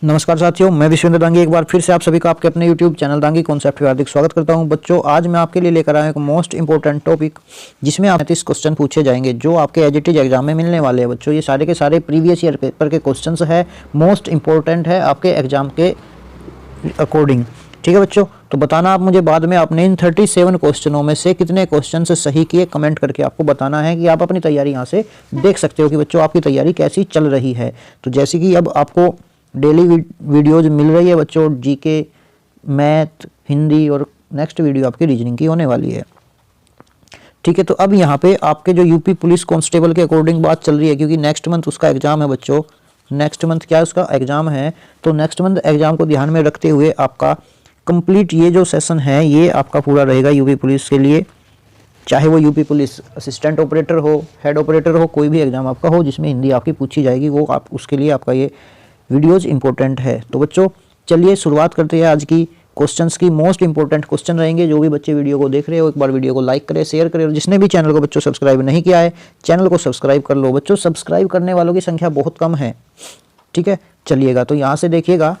नमस्कार साथियों, मैं विश्वेंद्र दांगी एक बार फिर से आप सभी का आपके अपने YouTube चैनल दांगी कॉन्सेप्ट में हार्दिक स्वागत करता हूं। बच्चों, आज मैं आपके लिए लेकर आया हूं एक मोस्ट इंपॉर्टेंट टॉपिक जिसमें आप 35 क्वेश्चन पूछे जाएंगे जो आपके एज इट इज एग्जाम में मिलने वाले हैं। बच्चों, ये सारे के सारे प्रीवियस ईयर पेपर के क्वेश्चन है, मोस्ट इंपॉर्टेंट है आपके एग्जाम के अकॉर्डिंग। ठीक है बच्चों, तो बताना आप मुझे बाद में आपने इन 37 क्वेश्चनों में से कितने क्वेश्चन सही किए, कमेंट करके आपको बताना है कि आप अपनी तैयारी यहाँ से देख सकते हो कि बच्चों आपकी तैयारी कैसी चल रही है। तो जैसे कि अब आपको डेली वीडियोज मिल रही है बच्चों, जीके, मैथ, हिंदी और नेक्स्ट वीडियो आपकी रीजनिंग की होने वाली है। ठीक है, तो अब यहाँ पे आपके जो यूपी पुलिस कांस्टेबल के अकॉर्डिंग बात चल रही है, क्योंकि नेक्स्ट मंथ उसका एग्जाम है बच्चों। नेक्स्ट मंथ क्या उसका एग्जाम है, तो नेक्स्ट मंथ एग्जाम को ध्यान में रखते हुए आपका कंप्लीट ये जो सेशन है ये आपका पूरा रहेगा यूपी पुलिस के लिए। चाहे वो यूपी पुलिस असिस्टेंट ऑपरेटर हो, हेड ऑपरेटर हो, कोई भी एग्जाम आपका हो जिसमें हिंदी आपकी पूछी जाएगी, वो आप उसके लिए आपका ये वीडियोज़ इंपॉर्टेंट है। तो बच्चों चलिए शुरुआत करते हैं आज की क्वेश्चंस की। मोस्ट इंपॉर्टेंट क्वेश्चन रहेंगे। जो भी बच्चे वीडियो को देख रहे हो एक बार वीडियो को लाइक करें, शेयर करें, और जिसने भी चैनल को बच्चों सब्सक्राइब नहीं किया है चैनल को सब्सक्राइब कर लो। बच्चों सब्सक्राइब करने वालों की संख्या बहुत कम है। ठीक है, चलिएगा तो यहाँ से देखिएगा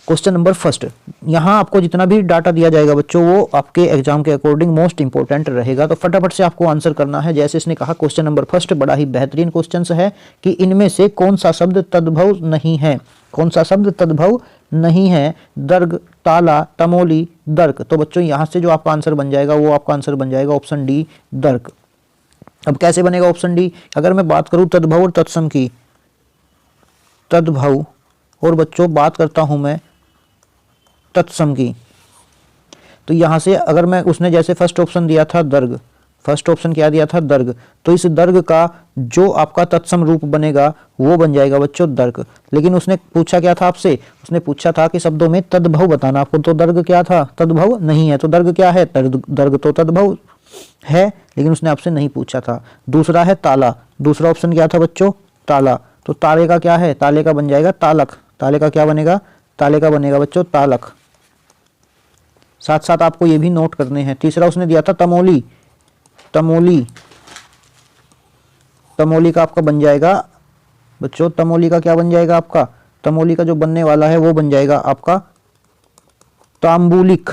क्वेश्चन नंबर फर्स्ट। यहाँ आपको जितना भी डाटा दिया जाएगा बच्चों वो आपके एग्जाम के अकॉर्डिंग मोस्ट इंपॉर्टेंट रहेगा, तो फटाफट से आपको आंसर करना है। जैसे इसने कहा क्वेश्चन नंबर फर्स्ट बड़ा ही बेहतरीन क्वेश्चन है कि इनमें से कौन सा शब्द तद्भव नहीं है। कौन सा शब्द तद्भव नहीं है? दर्ग, ताला, तमोली, दर्क। तो बच्चों यहाँ से जो आपका आंसर बन जाएगा वो आपका आंसर बन जाएगा ऑप्शन डी, दर्क। अब कैसे बनेगा ऑप्शन डी? अगर मैं बात करूं तद्भव और तत्सम की, तद्भव और बच्चों बात करता हूं मैं तत्सम की, तो यहां से अगर मैं उसने जैसे फर्स्ट ऑप्शन दिया था दर्ग, फर्स्ट ऑप्शन क्या दिया था? दर्ग। तो इस दर्ग का जो आपका तत्सम रूप बनेगा वो बन जाएगा बच्चों दर्क। लेकिन उसने पूछा क्या था आपसे? उसने पूछा था कि शब्दों में तद्भव बताना आपको, तो दर्ग क्या था? तद्भव नहीं है। तो दर्ग क्या है? दर्ग तो तद्भव है, लेकिन उसने आपसे नहीं पूछा था। दूसरा है ताला। दूसरा ऑप्शन क्या था बच्चों? ताला। तो ताले का क्या है? ताले का बन जाएगा तालक। ताले का क्या बनेगा? ताले का बनेगा बच्चों तालक। साथ साथ आपको ये भी नोट करने हैं। तीसरा उसने दिया था तमोली। तमोली, तमोली का आपका बन जाएगा बच्चों, तमोली का क्या बन जाएगा आपका? तमोली का जो बनने वाला है वो बन जाएगा आपका तांबुलिक।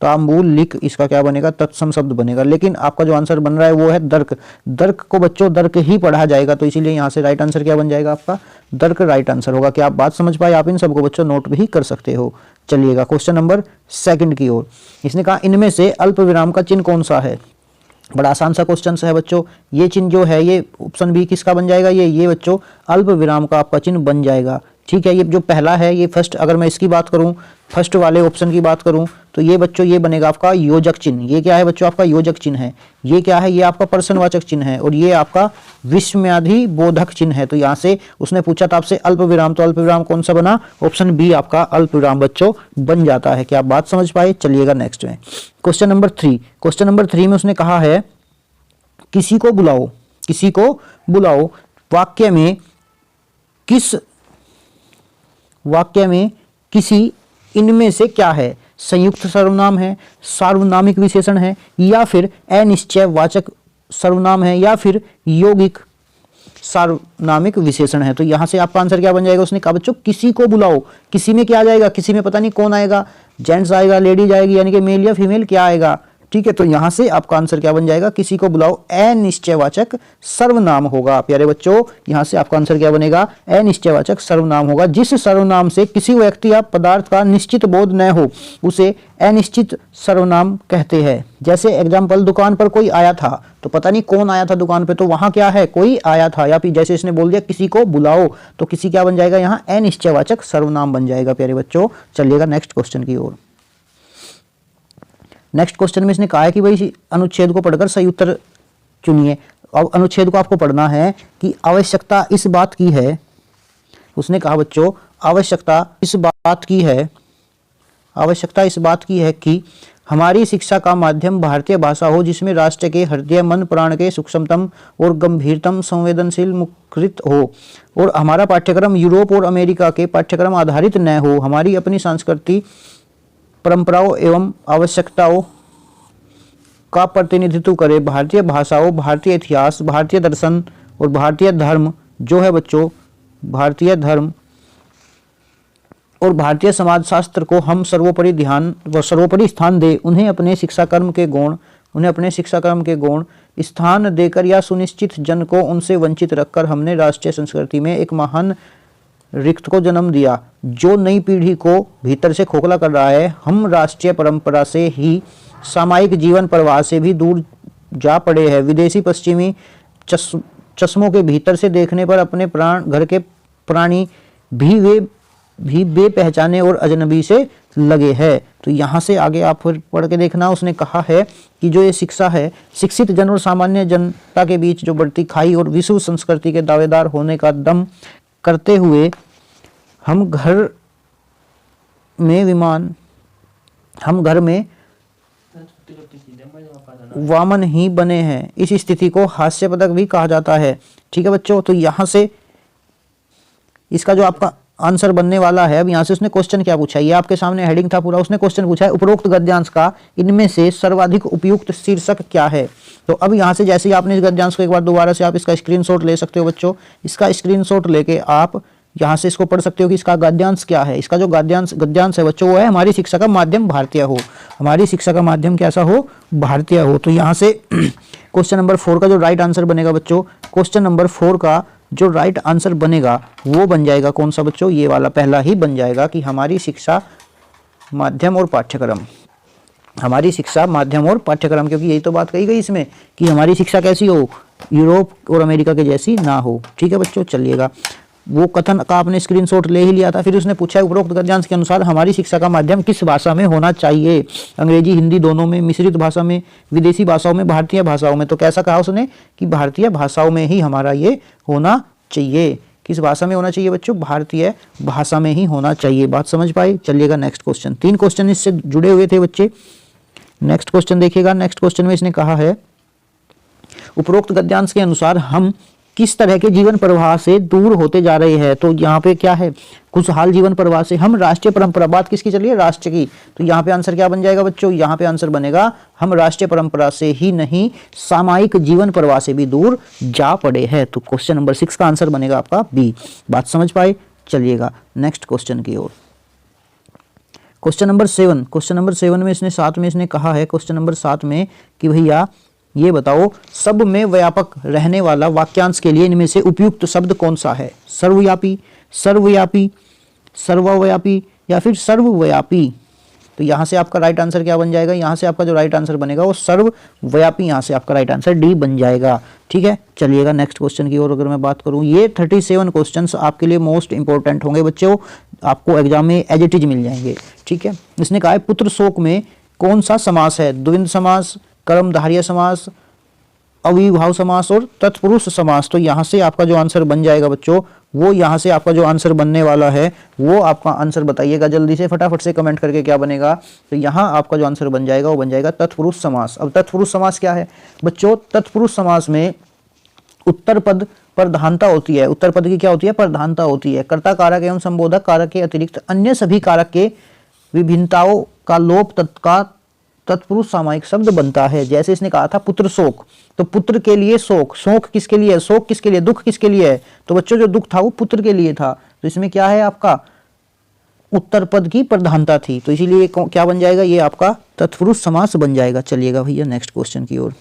तांबुलिक इसका क्या बनेगा? तत्सम शब्द बनेगा। लेकिन आपका जो आंसर बन रहा है वो है दर्क। दर्क को बच्चों दर्क ही पढ़ा जाएगा, तो इसीलिए यहाँ से राइट आंसर क्या बन जाएगा आपका? दर्क राइट आंसर होगा। क्या आप बात समझ पाए? आप इन सबको बच्चों नोट भी कर सकते हो। चलिएगा क्वेश्चन नंबर सेकंड की ओर। इसने कहा इनमें से अल्प विराम का चिन्ह कौन सा है? बड़ा आसान सा क्वेश्चन है बच्चों। ये चिन्ह जो है ये ऑप्शन बी किसका बन जाएगा? ये बच्चों अल्प विराम का आपका चिन्ह बन जाएगा। ठीक है, ये जो पहला है ये फर्स्ट, अगर मैं इसकी बात करूं, फर्स्ट वाले ऑप्शन की बात करूं, तो ये बच्चों ये बनेगा आपका योजक चिन्ह। ये क्या है बच्चों? आपका योजक चिन्ह है। ये क्या है? ये आपका प्रश्नवाचक चिन्ह है, और ये आपका विस्मयादि बोधक चिन्ह है। तो यहाँ से उसने पूछा था आपसे अल्प विराम, तो अल्प विराम कौन सा बना? ऑप्शन बी आपका अल्प विराम बच्चों बन जाता है। क्या आप बात समझ पाए? चलिएगा नेक्स्ट में क्वेश्चन नंबर 3। क्वेश्चन नंबर 3 में उसने कहा है किसी को बुलाओ। किसी को बुलाओ वाक्य में किसी इनमें से क्या है? संयुक्त सर्वनाम है, सार्वनामिक विशेषण है, या फिर अनिश्चयवाचक सर्वनाम है, या फिर यौगिक सार्वनामिक विशेषण है। तो यहां से आपका आंसर क्या बन जाएगा? उसने कहा बच्चों किसी को बुलाओ। किसी में क्या आ जाएगा? किसी में पता नहीं कौन आएगा, जेंट्स आएगा, लेडीज आएगी, यानी कि मेल या फीमेल क्या आएगा। ठीक है, तो यहां से आपका आंसर क्या बन जाएगा? किसी को बुलाओ अनिश्चयवाचक सर्वनाम होगा। प्यारे बच्चों यहां से आपका आंसर क्या बनेगा? अनिश्चयवाचक सर्वनाम होगा। जिस सर्वनाम से किसी व्यक्ति या पदार्थ का निश्चित बोध न हो उसे अनिश्चित सर्वनाम कहते हैं। जैसे एग्जाम्पल, दुकान पर कोई आया था, तो पता नहीं कौन आया था दुकान पे, तो वहां क्या है? कोई आया था। या फिर जैसे इसने बोल दिया किसी को बुलाओ, तो किसी क्या बन जाएगा? यहाँ अनिश्चयवाचक सर्वनाम बन जाएगा। प्यारे बच्चों चलिएगा नेक्स्ट क्वेश्चन की ओर। नेक्स्ट क्वेश्चन में इसने कहा है कि भाई अनुच्छेद को पढ़कर सही उत्तर चुनिए। अब अनुच्छेद को आपको पढ़ना है कि आवश्यकता इस बात की है। उसने कहा बच्चों आवश्यकता इस बात की है, आवश्यकता इस बात की है कि हमारी शिक्षा का माध्यम भारतीय भाषा हो जिसमें राष्ट्र के हृदय मन प्राण के सूक्ष्मतम और गंभीरतम संवेदनशील मुखरित हो, और हमारा पाठ्यक्रम यूरोप और अमेरिका के पाठ्यक्रम आधारित न हो। हमारी अपनी संस्कृति, परंपराओं एवं आवश्यकताओं का प्रतिनिधित्व करे। भारतीय भाषाओं, भारतीय इतिहास, भारतीय दर्शन और भारतीय धर्म जो है बच्चों, भारतीय धर्म और भारतीय समाजशास्त्र को हम सर्वोपरि स्थान दें, उन्हें अपने शिक्षा कर्म के गौण स्थान देकर या सुनिश्चित जन को उनसे वंचित रखकर हमने राष्ट्रीय संस्कृति में एक महान रिक्त को जन्म दिया जो नई पीढ़ी को भीतर से खोखला कर रहा है। हम राष्ट्रीय परंपरा से ही सामायिक जीवन प्रवाह से भी दूर जा पड़े हैं। विदेशी पश्चिमी चश्मों के भीतर से देखने पर अपने घर के प्राणी भी बेपहचाने और अजनबी से लगे हैं। तो यहाँ से आगे आप फिर पढ़ के देखना। उसने कहा है कि जो ये शिक्षा है, शिक्षित जन और सामान्य जनता के बीच जो बढ़ती खाई और विश्व संस्कृति के दावेदार होने का दम करते हुए हम घर में वामन ही बने हैं। इस स्थिति को हास्यपदक भी कहा जाता है। ठीक है बच्चों, तो यहाँ से इसका जो आपका आंसर बनने वाला है, अब यहाँ से उसने क्वेश्चन क्या पूछा, ये आपके सामने हेडिंग था पूरा। उसने क्वेश्चन पूछा है उपरोक्त गद्यांश का इनमें से सर्वाधिक उपयुक्त शीर्षक क्या है। तो अब यहाँ से जैसे ही आपने इस गद्यांश को एक बार दोबारा से आप इसका स्क्रीनशॉट ले सकते हो बच्चों। इसका स्क्रीनशॉट लेके आप यहाँ से इसको पढ़ सकते हो कि इसका गद्यांश क्या है। इसका जो गद्यांश है बच्चों वो है हमारी शिक्षा का माध्यम भारतीय हो। हमारी शिक्षा का माध्यम कैसा हो, भारतीय हो। तो यहाँ से क्वेश्चन नंबर 4 का जो राइट आंसर बनेगा बच्चों, क्वेश्चन नंबर 4 का जो राइट आंसर बनेगा वो बन जाएगा कौन सा बच्चों, ये वाला पहला ही बन जाएगा कि हमारी शिक्षा माध्यम और पाठ्यक्रम। हमारी शिक्षा माध्यम और पाठ्यक्रम, क्योंकि यही तो बात कही गई इसमें कि हमारी शिक्षा कैसी हो, यूरोप और अमेरिका के जैसी ना हो। ठीक है बच्चों, चलिएगा। वो कथन का आपने स्क्रीनशॉट ले ही लिया था। फिर उसने पूछा है उपरोक्त गद्यांश के अनुसार हमारी शिक्षा का माध्यम किस भाषा में होना चाहिए, अंग्रेजी हिंदी दोनों में, मिश्रित भाषा में, विदेशी भाषाओं में, भारतीय भाषाओं में। तो कैसा कहा उसने कि भारतीय भाषाओं में ही हमारा ये होना चाहिए। किस भाषा में होना चाहिए बच्चों, भारतीय भाषा में ही होना चाहिए। बात समझ पाए। चलिएगा नेक्स्ट क्वेश्चन। 3 क्वेश्चन इससे जुड़े हुए थे बच्चे। नेक्स्ट क्वेश्चन देखिएगा। नेक्स्ट क्वेश्चन में इसने कहा है उपरोक्त गद्यांश के अनुसार हम किस तरह के जीवन प्रवाह से दूर होते जा रहे हैं। तो यहाँ पे क्या है, खुशहाल जीवन प्रवाह से हम राष्ट्रीय परंपरा, बात किसकी चलिए, राष्ट्र की। तो यहाँ पे आंसर क्या बन जाएगा बच्चों, यहाँ पे आंसर बनेगा हम राष्ट्रीय परंपरा से ही नहीं सामायिक जीवन प्रवाह से भी दूर जा पड़े हैं। तो क्वेश्चन नंबर 6 का आंसर बनेगा आपका बी। बात समझ पाए। चलिएगा नेक्स्ट क्वेश्चन की ओर। Question number 7। क्वेश्चन नंबर 7 में इसने 7 में इसने कहा है, क्वेश्चन नंबर 7 में कि भैया ये बताओ सब में व्यापक रहने वाला वाक्यांश के लिए इनमें से उपयुक्त शब्द कौन सा है। सर्वव्यापी, सर्वव्यापी, सर्वव्यापी या फिर सर्वव्यापी। तो यहाँ से आपका राइट आंसर क्या बन जाएगा, यहाँ से आपका जो राइट आंसर बनेगा वो सर्वव्यापी। यहाँ से आपका राइट आंसर डी बन जाएगा। ठीक है, चलिएगा नेक्स्ट क्वेश्चन की ओर। अगर मैं बात करूँ, ये 37 क्वेश्चंस आपके लिए मोस्ट इंपॉर्टेंट होंगे बच्चों, आपको एग्जाम में एज इट इज मिल जाएंगे। ठीक है, इसने कहा है पुत्र शोक में कौन सा समास है, द्वंद्व समास, कर्मधारय समास, अविभाव समास और तत्पुरुष समास। तो यहाँ से आपका जो आंसर बन जाएगा बच्चों, वो यहाँ से आपका जो आंसर बनने वाला है वो आपका आंसर बताइएगा जल्दी से, फटाफट से कमेंट करके क्या बनेगा। तो यहाँ आपका जो आंसर बन जाएगा वो बन जाएगा तत्पुरुष समास। अब तत्पुरुष समास क्या है बच्चों, तत्पुरुष समास में उत्तर पद प्रधानता होती है। उत्तर पद की क्या होती है, प्रधानता होती है। कर्ता कारक एवं संबोधक कारक के अतिरिक्त अन्य सभी कारक के विभिन्नताओं का लोप तत्पुरुष सामायिक शब्द बनता है। जैसे इसने कहा था पुत्र शोक, तो पुत्र के लिए शोक, शोक किसके लिए, शोक किसके लिए, दुख किसके लिए है। तो बच्चों जो दुख था वो पुत्र के लिए था। तो इसमें क्या है आपका उत्तर पद की प्रधानता थी, तो इसीलिए क्या बन जाएगा, ये आपका तत्पुरुष समास बन जाएगा। चलिएगा भैया नेक्स्ट क्वेश्चन की ओर।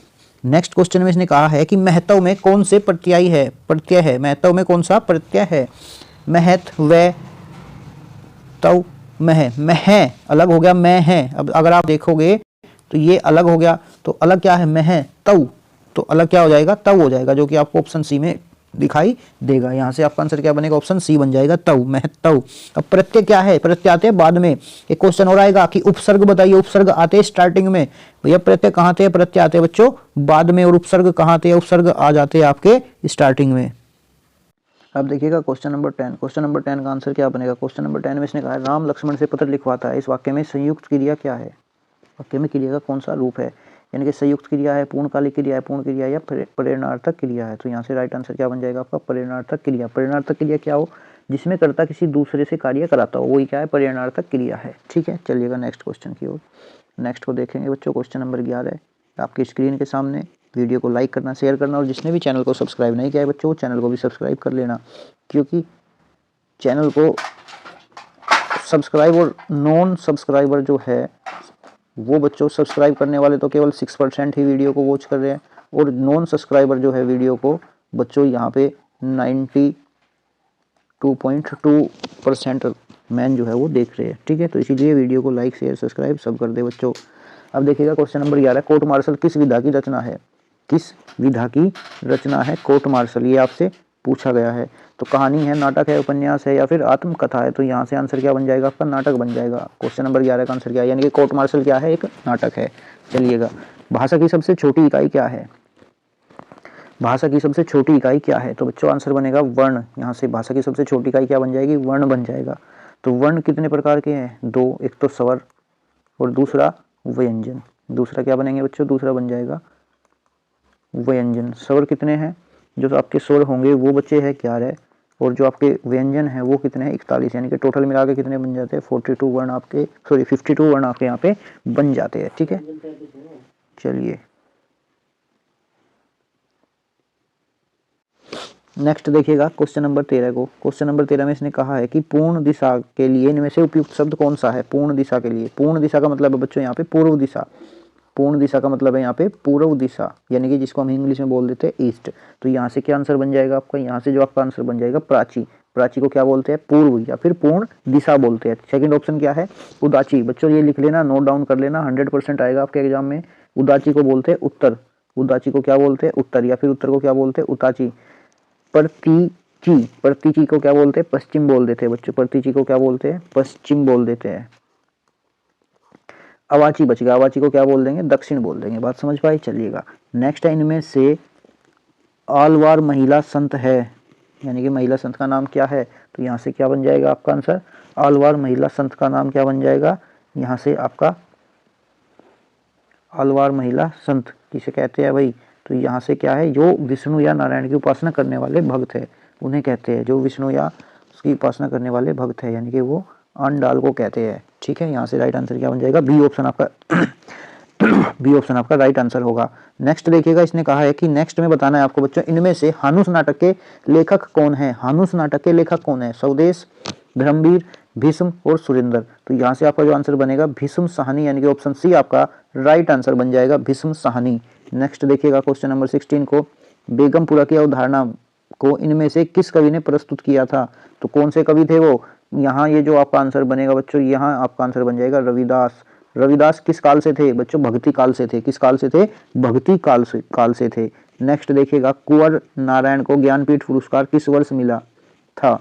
नेक्स्ट क्वेश्चन में इसने कहा है कि महत्व में कौन से प्रत्यय है, महत्व में कौन सा प्रत्यय है। महत्व, व, तव, मह अलग हो गया, मैं है। अब अगर आप देखोगे तो ये अलग हो गया, तो अलग क्या है, मह तव, तो अलग क्या हो जाएगा, तव हो जाएगा, जो कि आपको ऑप्शन सी में दिखाई देगा। यहाँ से आपका आंसर क्या बनेगा, ऑप्शन सी बन जाएगा, तव, महत्व। अब प्रत्यय क्या है, प्रत्यय आते हैं बाद में। एक क्वेश्चन और आएगा कि उपसर्ग बताइए, उपसर्ग आते हैं स्टार्टिंग में। भैया प्रत्यय कहाँ आते हैं, प्रत्यय आते हैं बच्चों बाद में, और उपसर्ग कहाँ आते हैं, उपसर्ग आ जाते हैं आपके स्टार्टिंग में। अब देखिएगा क्वेश्चन नंबर 10। क्वेश्चन नंबर 10 का आंसर क्या बनेगा। क्वेश्चन नंबर 10 में इसने कहा है राम लक्ष्मण से पत्र लिखवाता है। इस वाक्य में संयुक्त क्रिया क्या है, वाक्य में क्रिया का कौन सा रूप है, यानी कि संयुक्त क्रिया है, पूर्णकालिक क्रिया है, पूर्ण क्रिया या प्रेरणार्थक क्रिया है। तो यहाँ से राइट आंसर क्या बन जाएगा आपका, प्रेरणार्थक क्रिया। प्रेरणार्थक क्रिया क्या हो, जिसमें कर्ता किसी दूसरे से कार्य कराता हो, वही क्या है, प्रेरणार्थक क्रिया है। ठीक है, चलिएगा नेक्स्ट क्वेश्चन की ओर। नेक्स्ट को देखेंगे बच्चों, क्वेश्चन नंबर 11 आपकी स्क्रीन के सामने। वीडियो को लाइक करना, शेयर करना, और जिसने भी चैनल को सब्सक्राइब नहीं किया है बच्चों, चैनल को भी सब्सक्राइब कर लेना, क्योंकि चैनल को सब्सक्राइब और नॉन सब्सक्राइबर जो है वो बच्चों, सब्सक्राइब करने वाले तो केवल 6% ही वीडियो को वॉच कर रहे हैं और नॉन सब्सक्राइबर जो है वीडियो को बच्चों यहाँ पे 92.2% मैन जो है वो देख रहे हैं। ठीक है, तो इसीलिए वीडियो को लाइक शेयर सब्सक्राइब सब कर दे बच्चों। अब देखिएगा क्वेश्चन नंबर 11, कोर्ट मार्शल किस विधा की रचना है? किस विधा की रचना है कोर्ट मार्शल, ये आपसे पूछा गया है। तो कहानी है, नाटक है, उपन्यास है या फिर आत्मकथा है? तो यहाँ से आंसर क्या बन जाएगा आपका? नाटक बन जाएगा। क्वेश्चन नंबर 11 का आंसर क्या है? यानी कि कोर्ट मार्शल क्या है? एक नाटक है। चलिएगा, भाषा की सबसे छोटी इकाई क्या है? भाषा की सबसे छोटी इकाई क्या है? तो बच्चों आंसर बनेगा वर्ण। यहाँ से भाषा की सबसे छोटी इकाई क्या बन जाएगी? वर्ण बन जाएगा। तो वर्ण कितने प्रकार के हैं? दो, एक तो स्वर और दूसरा व्यंजन। दूसरा क्या बनेंगे बच्चों? दूसरा बन जाएगा व्यंजन। स्वर कितने हैं? जो आपके स्वर होंगे वो बच्चे हैं 11 और जो आपके व्यंजन है वो कितने हैं? 41। यानी कि टोटल मिला के कितने बन जाते हैं? 42 वर्ण आपके, सॉरी 52 वर्ण आपके यहाँ पे बन जाते हैं। ठीक है, चलिए नेक्स्ट देखिएगा क्वेश्चन नंबर 13 को। क्वेश्चन नंबर 13 में इसने कहा है कि पूर्ण दिशा के लिए इनमें से उपयुक्त शब्द कौन सा है? पूर्ण दिशा के लिए, पूर्ण दिशा का मतलब है बच्चों यहाँ पे पूर्व दिशा। पूर्ण दिशा का मतलब है यहाँ पे पूर्व दिशा, यानी कि जिसको हम इंग्लिश में बोल देते हैं ईस्ट। तो यहाँ से क्या आंसर बन जाएगा आपका? यहाँ से जो आपका आंसर बन जाएगा प्राची। प्राची को क्या बोलते हैं? पूर्व या फिर पूर्ण दिशा बोलते हैं। सेकंड ऑप्शन क्या है? उदाची। बच्चों ये लिख लेना, नोट डाउन कर लेना, 100% आएगा आपके एग्जाम में। उदाची को बोलते हैं उत्तर। उदाची को क्या बोलते हैं? उत्तर, या फिर उत्तर को क्या बोलते हैं? उताची। प्रतीची, प्रतीची को क्या बोलते हैं? पश्चिम बोल देते हैं बच्चों। प्रतीची को क्या बोलते हैं? पश्चिम बोल देते हैं। अवाची बच गया, अवाची को क्या बोल देंगे? दक्षिण बोल देंगे। बात समझ पाए? चलिएगा नेक्स्ट है, इनमें से आलवार महिला संत है, यानी कि महिला संत का नाम क्या है? तो यहाँ से क्या बन जाएगा आपका आंसर? आलवार महिला संत का नाम क्या बन जाएगा? यहाँ से आपका आलवार महिला संत किसे कहते हैं भाई? तो यहाँ से क्या है? जो विष्णु या नारायण की उपासना करने वाले भक्त है उन्हें कहते हैं। जो विष्णु या उसकी उपासना करने वाले भक्त है यानी कि वो अंडाल को कहते हैं। ठीक है, यहाँ से राइट आंसर क्या बन जाएगा? बी ऑप्शन आपका बी ऑप्शन आपका राइट आंसर होगा। नेक्स्ट देखिएगा, इसने कहा है कि नेक्स्ट में बताना है आपको बच्चों, इनमें से हानुस नाटक के लेखक कौन है? हानुस नाटक के लेखक कौन है? स्वदेश, धर्मवीर, भीष्म और सुरेंद्र। तो यहाँ से आपका जो आंसर बनेगा भीष्म साहनी, यानी कि ऑप्शन सी आपका राइट आंसर बन जाएगा, भीष्म साहनी। नेक्स्ट देखिएगा क्वेश्चन नंबर 16 को, बेगमपुरा की अवधारणा को इनमें से किस कवि ने प्रस्तुत किया था? तो कौन से कवि थे वो? यहाँ ये जो आपका आंसर बनेगा बच्चों, यहाँ आपका आंसर बन जाएगा रविदास। रविदास किस काल से थे बच्चों? भक्ति काल से थे। किस काल से थे? भक्ति काल से थे। नेक्स्ट देखिएगा, कुंवर नारायण को ज्ञानपीठ पुरस्कार किस वर्ष मिला था?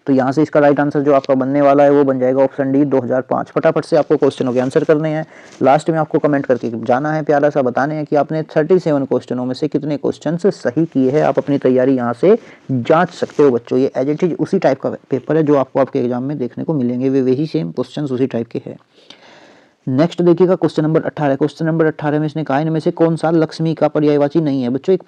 तो यहाँ से इसका राइट आंसर जो आपका बनने वाला है वो बन जाएगा ऑप्शन डी, 2005। फटाफट से आपको क्वेश्चनों के आंसर करने हैं। लास्ट में आपको कमेंट करके जाना है, प्यारा सा बताने हैं कि आपने 37 क्वेश्चनों में से कितने क्वेश्चन सही किए हैं। आप अपनी तैयारी यहाँ से जांच सकते हो बच्चों। ये एज इट इज उसी टाइप का पेपर है जो आपको आपके एग्जाम में देखने को मिलेंगे, वे वही सेम क्वेश्चन उसी टाइप के हैं। नेक्स्ट देखिएगा क्वेश्चन नंबर 18। क्वेश्चन नंबर 18 में इसने कहा इनमें से कौन सा लक्ष्मी का पर्यायवाची नहीं है? बच्चों एक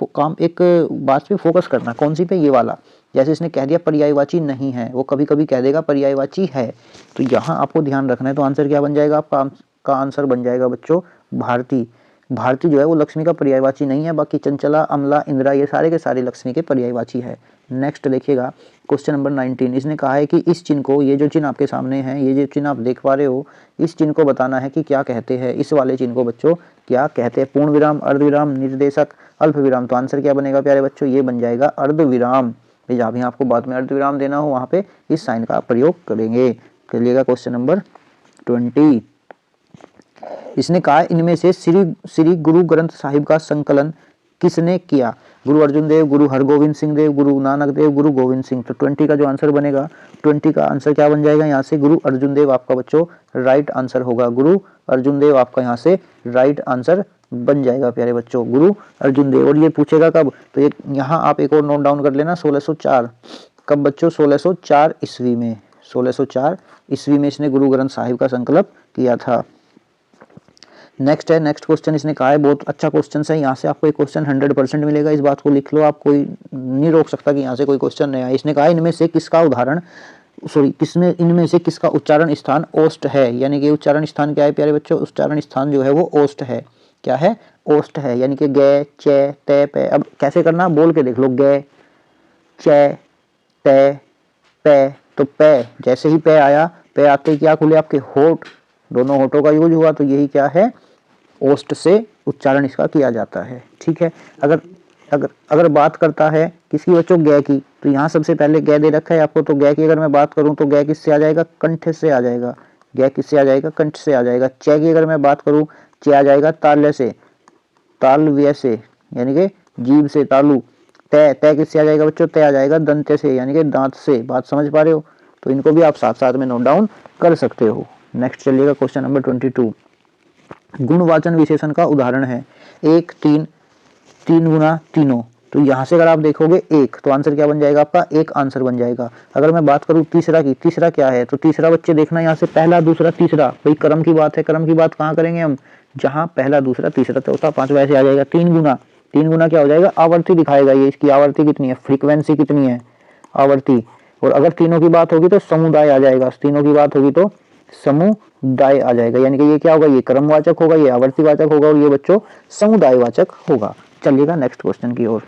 बात पे फोकस करना, कौन सी पे? ये वाला। जैसे इसने कह दिया पर्यायवाची नहीं है, वो कभी कभी कह देगा पर्यायवाची है, तो यहाँ आपको ध्यान रखना है। तो आंसर क्या बन जाएगा आपका? आंसर बन जाएगा बच्चों भारती। भारती जो है वो लक्ष्मी का पर्यायवाची नहीं है, बाकी चंचला, अमला, इंदिरा ये सारे के सारे लक्ष्मी के पर्यायवाची है। नेक्स्ट देखिएगा क्वेश्चन नंबर 19। इसने कहा है कि इस चिन्ह को, ये जो चिन्ह आपके सामने है, ये जो चिन्ह आप देख पा रहे हो, इस चिन्ह को बताना है कि क्या कहते हैं। इस वाले चिन्ह को बच्चों क्या कहते हैं? पूर्ण विराम, अर्धविराम, निर्देशक, अल्प विराम। तो आंसर क्या बनेगा प्यारे बच्चों? ये बन जाएगा अर्धविराम। जहाँ भी आपको बाद में अर्धविराम देना हो वहाँ पे इस साइन का प्रयोग करेंगे। चलिएगा क्वेश्चन नंबर 20। इसने कहा इनमें से श्री गुरु ग्रंथ साहिब का संकलन किसने किया? गुरु अर्जुन देव, गुरु हरगोविंद सिंह देव, गुरु नानक देव, गुरु गोविंद सिंह। तो 20 का जो आंसर बनेगा, 20 का आंसर क्या बन जाएगा? यहाँ से गुरु अर्जुन देव आपका बच्चों राइट आंसर होगा। गुरु अर्जुन देव आपका यहाँ से राइट आंसर बन जाएगा प्यारे बच्चों, गुरु अर्जुन देव। और ये पूछेगा कब? तो ये यहाँ आप एक और नोट डाउन कर लेना, 1604। कब बच्चों? 1604 ईस्वी में। 1604 ईस्वी में इसने गुरु ग्रंथ साहिब का संकल्प किया था। नेक्स्ट है, नेक्स्ट क्वेश्चन इसने कहा है, बहुत अच्छा क्वेश्चन है, यहाँ से आपको एक क्वेश्चन 100% मिलेगा। इस बात को लिख लो, आप कोई नहीं रोक सकता कि यहाँ से कोई क्वेश्चन नहीं आया। इसने कहा इनमें से किसका उदाहरण, किसमें इनमें से किसका उच्चारण स्थान ओष्ठ है? यानी कि उच्चारण स्थान क्या है प्यारे बच्चों? उच्चारण स्थान जो है वो ओष्ठ है। क्या है? ओष्ठ है। यानी कि गे, चे, ते, पे। अब कैसे करना, बोल के देख लो। गे, चे, ते, पे। तो पे जैसे ही पे आया पे आते ही क्या खुले आपके होठ, दोनों होठों का यूज हुआ, तो यही क्या है, ओष्ठ से उच्चारण इसका किया जाता है। ठीक है, अगर अगर अगर बात करता है किसकी बच्चों, गै की, तो यहाँ सबसे पहले गै दे रखा है आपको, तो गै की अगर मैं बात करूँ तो गै किससे आ जाएगा, कंठ से आ जाएगा। गै किससे आ जाएगा, कंठ से आ जाएगा। च की अगर मैं बात करूँ, च आ जाएगा ताल्य से, तालव्य से, यानी कि जीभ से, तालु। तय, तय किससे आ जाएगा बच्चों, तय आ जाएगा दंत्य से, यानी कि दांत से। बात समझ पा रहे हो, तो इनको भी आप साथ साथ में नोट डाउन कर सकते हो। नेक्स्ट चलिएगा क्वेश्चन नंबर 22। गुणवाचन विशेषण का उदाहरण है। एक, तीन, तीन गुना, तीनों। तो यहाँ से अगर आप देखोगे एक, तो आंसर क्या बन जाएगा आपका, एक आंसर बन जाएगा। अगर मैं बात करूँ तीसरा की, तीसरा क्या है, तो तीसरा बच्चे देखना यहाँ से पहला, दूसरा, तीसरा, भाई क्रम की बात है। क्रम की बात कहाँ करेंगे हम, जहाँ पहला, दूसरा, तीसरा, चौथा, पांचवा ऐसे आ जाएगा। तीन गुना, तीन गुना क्या हो जाएगा, आवर्ती दिखाएगा ये, इसकी आवर्ती कितनी है, फ्रीक्वेंसी कितनी है, आवर्ती। और अगर तीनों की बात होगी तो समुदाय आ जाएगा, तीनों की बात होगी तो समुदाय आ जाएगा, यानी कि ये क्या होगा, ये क्रमवाचक होगा, ये आवर्तीवाचक होगा, और ये बच्चों समुदायवाचक होगा। चलिएगा नेक्स्ट क्वेश्चन की ओर।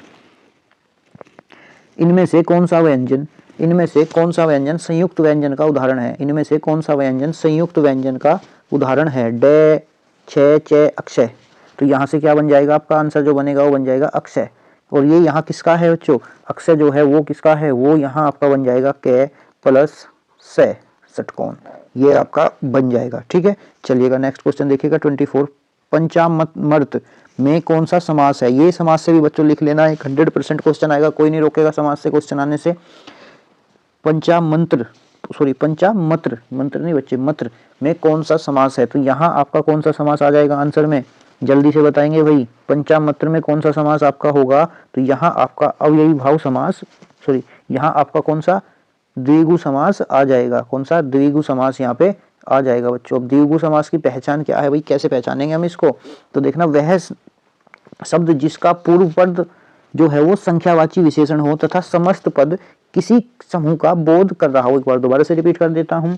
इनमें से कौन सा व्यंजन, इनमें से कौन सा व्यंजन संयुक्त व्यंजन का उदाहरण है, इनमें से कौन सा व्यंजन संयुक्त व्यंजन का उदाहरण है। डे, छे, चे, अक्षय। तो यहाँ से क्या बन जाएगा आपका आंसर जो बनेगा, वो बन जाएगा अक्षय। और ये यहाँ किसका है बच्चों, अक्षय जो है वो किसका है, वो यहाँ आपका बन जाएगा के प्लस से, षटकोण, ये आपका बन जाएगा। ठीक है, चलिएगा नेक्स्ट क्वेश्चन देखिएगा 24। पंचामर्त में कौन सा समास है, ये समास से भी बच्चों लिख लेना है, 100% क्वेश्चन आएगा, कोई नहीं रोकेगा समास से क्वेश्चन आने से। पंचामंत्र, सॉरी पंचामत्र, मंत्र नहीं बच्चे, मत्र में कौन सा समास है, तो यहाँ आपका कौन सा समास आ जाएगा आंसर में, जल्दी से बताएंगे भाई। पंचामत्र में कौन सा समास आपका होगा, तो यहाँ आपका अव्ययी भाव समास, सॉरी यहाँ आपका कौन सा द्विगु समास आ जाएगा, कौन सा द्विगु समास यहाँ पे आ जाएगा बच्चों। अब द्विगु समास की पहचान क्या है भाई, कैसे पहचानेंगे हम इसको, तो देखना वह शब्द जिसका पूर्व पद जो है वो संख्यावाची विशेषण हो तथा समस्त पद किसी समूह का बोध कर रहा हो। एक बार दोबारा से रिपीट कर देता हूं,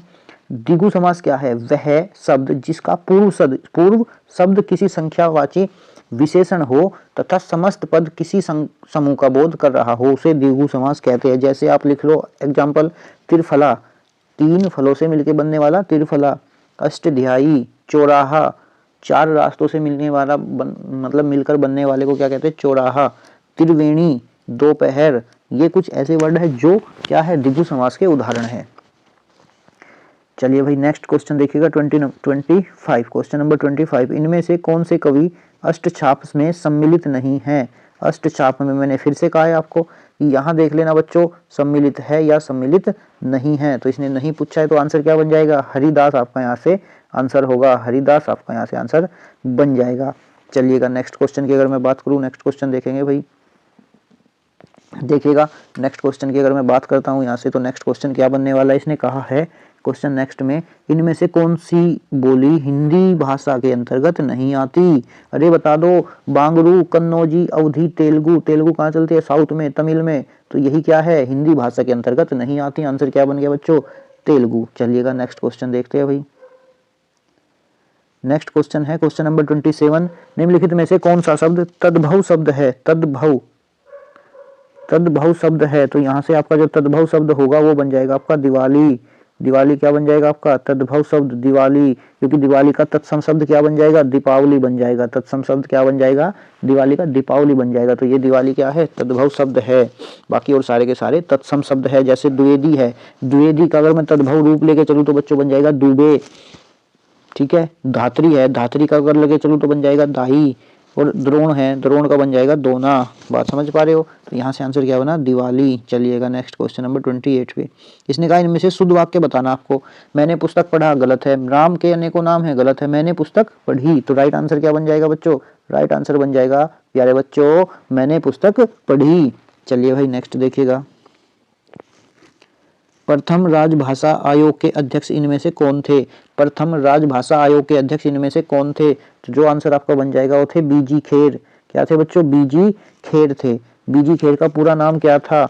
द्विगु समास क्या है, वह शब्द जिसका पूर्व शब्द किसी संख्यावाची विशेषण हो तथा समस्त पद किसी समूह का बोध कर रहा हो, उसे द्विगु समास कहते हैं। जैसे आप लिख लो एग्जाम्पल, त्रिफला, तीन फलों से मिलकर बनने वाला त्रिफला। अष्टध्यायी, चौराहा, चार रास्तों से मिलने वाला मतलब मिलकर बनने वाले को क्या कहते हैं, चौराहा। त्रिवेणी, दोपहर, ये कुछ ऐसे वर्ड है जो क्या है, द्विगु समास के उदाहरण है। चलिए भाई नेक्स्ट क्वेश्चन देखिएगा 25, क्वेश्चन नंबर 25। इनमें से कौन से कवि अष्टछाप में सम्मिलित नहीं है। अष्टछाप में मैंने फिर से कहा है आपको कि यहाँ देख लेना बच्चों, सम्मिलित है या सम्मिलित नहीं है, तो इसने नहीं पूछा है, तो आंसर क्या बन जाएगा, हरिदास आपका यहाँ से आंसर होगा, हरिदास आपका यहाँ से आंसर बन जाएगा। चलिएगा नेक्स्ट क्वेश्चन की अगर मैं बात करूँ, नेक्स्ट क्वेश्चन देखेंगे भाई, देखिएगा नेक्स्ट क्वेश्चन की अगर मैं बात करता हूँ यहाँ से, तो नेक्स्ट क्वेश्चन क्या बनने वाला है, इसने कहा है क्वेश्चन नेक्स्ट में, इनमें से कौन सी बोली हिंदी भाषा के अंतर्गत नहीं आती। अरे बता दो, बांगरू, कन्नौजी, अवधी, तेलुगु, तेलुगु कहाँ चलती है, साउथ में, तमिल में, तो यही क्या है, हिंदी भाषा के अंतर्गत नहीं आती। आंसर क्या बन गया बच्चों, तेलुगु। चलिएगा नेक्स्ट क्वेश्चन देखते हैं भाई। नेक्स्ट क्वेश्चन है क्वेश्चन नंबर 27। निम्नलिखित में से कौन सा शब्द तद्भव शब्द है, तद्भव, तद्भव शब्द है, तो यहाँ से आपका जो तद्भव शब्द होगा वो बन जाएगा आपका दिवाली। दिवाली क्या बन जाएगा आपका, तद्भव शब्द दिवाली, क्योंकि दिवाली का तत्सम शब्द क्या बन जाएगा, दीपावली बन जाएगा। तत्सम शब्द क्या बन जाएगा, दिवाली का दीपावली बन जाएगा, तो ये दिवाली क्या है, तद्भव शब्द है। बाकी और सारे के सारे तत्सम शब्द है। जैसे द्विवेदी है, द्विवेदी का अगर मैं तद्भव रूप लेके चलूँ तो बच्चों बन जाएगा दुबे। ठीक है, धात्री है, धात्री का अगर लेके चलूँ तो बन जाएगा दाही। और द्रोण है, द्रोण का बन जाएगा दोना। बात समझ पा रहे हो, तो यहाँ से आंसर क्या बना, दिवाली। चलिएगा नेक्स्ट क्वेश्चन नंबर 28 पे, इसने कहा इनमें से शुद्ध वाक्य बताना आपको। मैंने पुस्तक पढ़ा, गलत है। राम के अनेकों नाम है, गलत है। मैंने पुस्तक पढ़ी, तो राइट आंसर क्या बन जाएगा बच्चों, राइट आंसर बन जाएगा प्यारे बच्चों, मैंने पुस्तक पढ़ी। चलिए भाई नेक्स्ट देखिएगा, प्रथम राजभाषा आयोग के अध्यक्ष इनमें से कौन थे। प्रथम राजभाषा आयोग के अध्यक्ष इनमें से कौन थे, तो जो आंसर आपका बन जाएगा वो थे बीजी खेर। क्या थे बच्चों, बीजी खेर थे। बीजी खेर का पूरा नाम क्या था,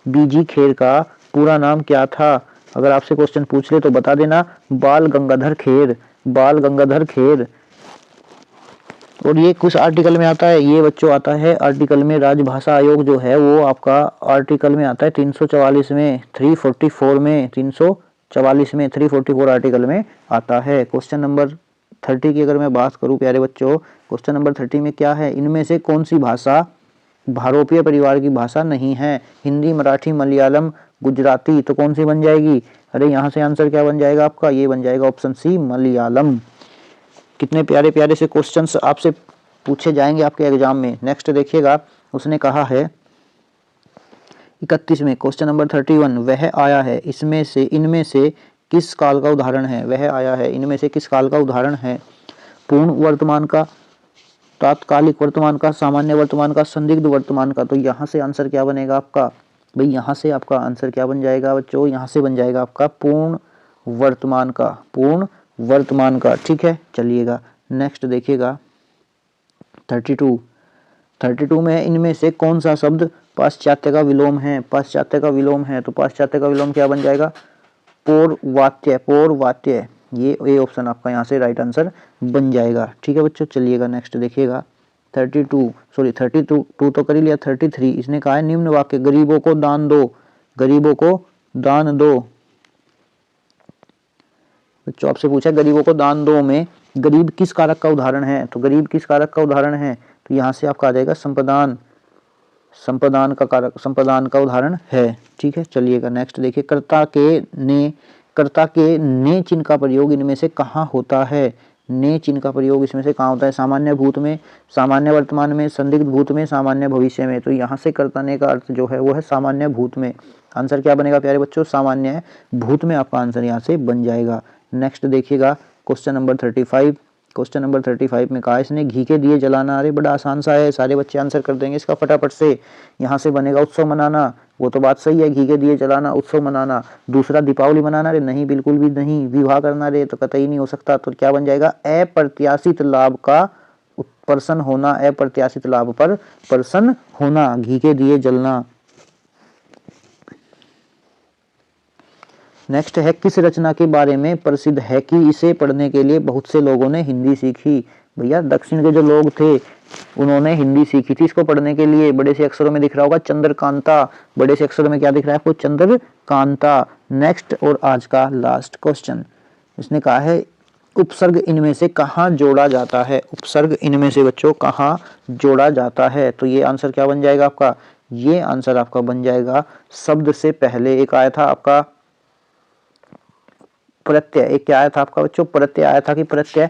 बीजी खेर का पूरा नाम क्या था, अगर आपसे क्वेश्चन पूछ ले तो बता देना, बाल गंगाधर खेर, बाल गंगाधर खेर। और ये कुछ आर्टिकल में आता है, ये बच्चों आता है आर्टिकल में, राजभाषा आयोग जो है वो आपका आर्टिकल में आता है 344 में, 344 में, 344 44 में 344 आर्टिकल में आता है। क्वेश्चन नंबर 30 की अगर मैं बात करूं प्यारे बच्चों, क्वेश्चन नंबर 30 में क्या है, इनमें से कौन सी भाषा भारोपीय परिवार की भाषा नहीं है? हिंदी, मराठी, मलयालम, गुजराती, तो कौन सी बन जाएगी? अरे यहाँ से आंसर क्या बन जाएगा आपका? ये बन जाएगा ऑप्शन सी मलयालम। कितने प्यारे प्यारे से क्वेश्चंस आपसे पूछे जाएंगे आपके एग्जाम में। नेक्स्ट देखिएगा, उसने कहा है 31 में क्वेश्चन नंबर 31, वह आया है इसमें से इनमें से किस काल का उदाहरण है? वह आया है इनमें से किस काल का उदाहरण है? पूर्ण वर्तमान का, तात्कालिक वर्तमान का, सामान्य वर्तमान का, संदिग्ध वर्तमान का। तो यहाँ से आंसर क्या बनेगा आपका? भाई यहाँ से आपका आंसर क्या बन जाएगा बच्चों? यहाँ से बन जाएगा आपका पूर्ण वर्तमान का, पूर्ण वर्तमान का। ठीक है, चलिएगा नेक्स्ट देखिएगा 32 में इनमें से कौन सा शब्द पाश्चात्य का विलोम है? पाश्चात्य का विलोम है, तो पाश्चात्य का विलोम क्या बन जाएगा? पौर्वात्य, पौर्वात्य। ये ए ऑप्शन आपका यहाँ से राइट आंसर बन जाएगा। ठीक है बच्चों, चलिएगा नेक्स्ट देखिएगा 32 तो कर ही लिया। 33 इसने कहा है निम्न वाक्य, गरीबों को दान दो, गरीबों को दान दो। बच्चों आपसे पूछा गरीबों को दान दो में गरीब किस कारक का उदाहरण है? तो गरीब किस कारक का उदाहरण है? तो यहाँ से आपका आ जाएगा संपदान, संपदान का कारक, संपदान का उदाहरण है। ठीक है, चलिएगा नेक्स्ट देखिए, कर्ता के ने चिन्ह का प्रयोग इनमें से कहाँ होता है? ने चिन्ह का प्रयोग इसमें से कहाँ होता है? सामान्य भूत में, सामान्य वर्तमान में, संदिग्ध भूत में, सामान्य भविष्य में। तो यहाँ से कर्ता ने का अर्थ जो है वो है सामान्य भूत में। आंसर क्या बनेगा प्यारे बच्चों? सामान्य भूत में आपका आंसर यहाँ से बन जाएगा। नेक्स्ट देखिएगा क्वेश्चन नंबर 35, क्वेश्चन नंबर 35 में कहा इसने घी के दिए जलाना। अरे बड़ा आसान सा है, सारे बच्चे आंसर कर देंगे इसका फटाफट से। यहाँ से बनेगा उत्सव मनाना, वो तो बात सही है, घी के दिए जलाना, उत्सव मनाना। दूसरा दीपावली मनाना, रे नहीं बिल्कुल भी नहीं। विवाह करना, रे तो कतई नहीं हो सकता। तो क्या बन जाएगा? अप्रत्याशित लाभ का प्रसन्न होना, अप्रत्याशित लाभ पर प्रसन्न होना, घी के दिए जलना। नेक्स्ट है किस रचना के बारे में प्रसिद्ध है कि इसे पढ़ने के लिए बहुत से लोगों ने हिंदी सीखी? भैया दक्षिण के जो लोग थे उन्होंने हिंदी सीखी थी इसको पढ़ने के लिए। बड़े से अक्षरों में दिख रहा होगा चंद्रकांता, बड़े से अक्षरों में क्या दिख रहा है आपको? चंद्रकांता। नेक्स्ट और आज का लास्ट क्वेश्चन, इसने कहा है उपसर्ग इनमें से कहाँ जोड़ा जाता है? उपसर्ग इनमें से बच्चों कहाँ जोड़ा जाता है? तो ये आंसर क्या बन जाएगा आपका? ये आंसर आपका बन जाएगा शब्द से पहले। एक आया था आपका प्रत्यय, एक क्या आया था आपका बच्चों? प्रत्यय आया था कि प्रत्यय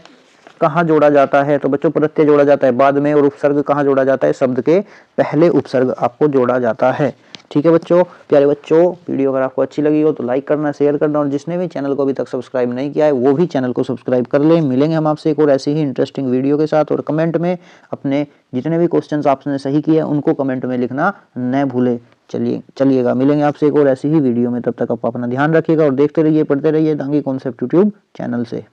कहाँ जोड़ा जाता है? तो बच्चों प्रत्यय जोड़ा जाता है बाद में, और उपसर्ग कहाँ जोड़ा जाता है? शब्द के पहले उपसर्ग आपको जोड़ा जाता है। ठीक है बच्चों, प्यारे बच्चों, वीडियो अगर आपको अच्छी लगी हो तो लाइक करना, शेयर करना, और जिसने भी चैनल को अभी तक सब्सक्राइब नहीं किया है वो भी चैनल को सब्सक्राइब कर ले। मिलेंगे हम आपसे एक और ऐसी ही इंटरेस्टिंग वीडियो के साथ। और कमेंट में अपने जितने भी क्वेश्चंस आपने सही किए उनको कमेंट में लिखना न भूले। चलिएगा मिलेंगे आपसे एक और ऐसी ही वीडियो में। तब तक आप अपना ध्यान रखिएगा और देखते रहिए, पढ़ते रहिए दांगी कॉन्सेप्ट यूट्यूब चैनल से।